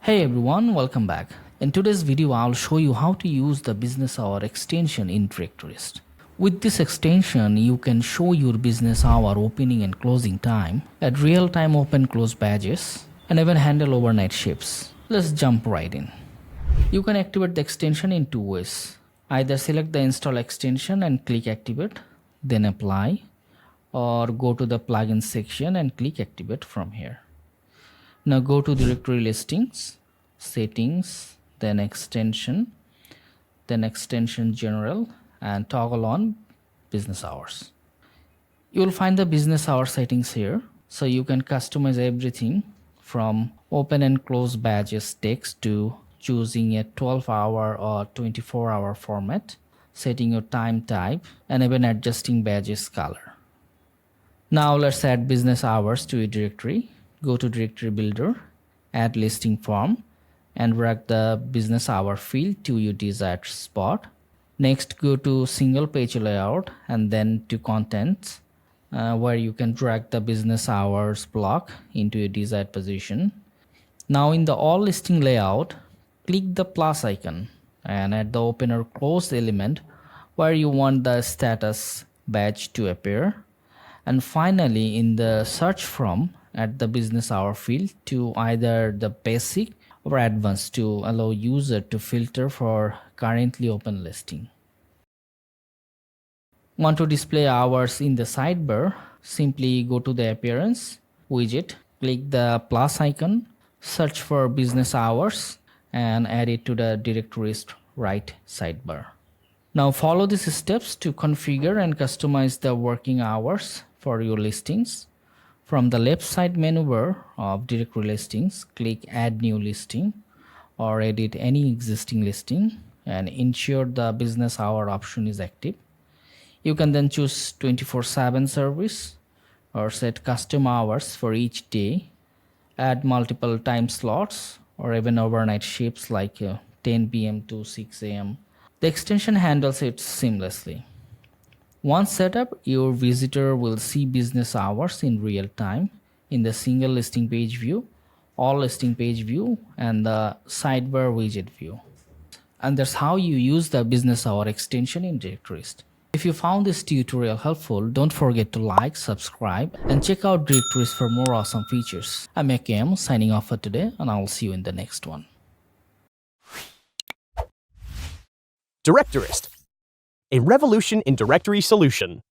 Hey everyone, welcome back. In today's video, I'll show you how to use the business hour extension in Directorist. With this extension, you can show your business hour opening and closing time, add real-time open-close badges, and even handle overnight shifts. Let's jump right in. You can activate the extension in two ways. Either select the install extension and click activate, then apply, or go to the plugins section and click activate from here. Now go to directory listings, settings, then extension general, and toggle on business hours. You will find the business hour settings here, so you can customize everything from open and close badges text to choosing a 12-hour or 24-hour format, setting your time type, and even adjusting badges color. Now let's add business hours to a directory. Go to directory builder, add listing form, and drag the business hour field to your desired spot. Next, go to single page layout and then to contents, where you can drag the business hours block into your desired position. Now in the all listing layout, click the plus icon and add the open or closed element where you want the status badge to appear. And finally, in the search from, add the business hour field to either the basic or advanced to allow user to filter for currently open listing. Want to display hours in the sidebar? Simply go to the appearance widget, click the plus icon, search for business hours, and add it to the Directorist right sidebar. Now follow these steps to configure and customize the working hours for your listings. From the left side menu bar of directory listings, click add new listing or edit any existing listing and ensure the business hour option is active. You can then choose 24/7 service or set custom hours for each day, add multiple time slots or even overnight shifts like 10 p.m. to 6 a.m. The extension handles it seamlessly. Once set up, your visitor will see business hours in real time in the single listing page view, all listing page view, and the sidebar widget view. And that's how you use the business hour extension in Directorist. If you found this tutorial helpful, don't forget to like, subscribe, and check out Directorist for more awesome features. I'm AKM signing off for today, and I'll see you in the next one. Directorist, a revolution in directory solution.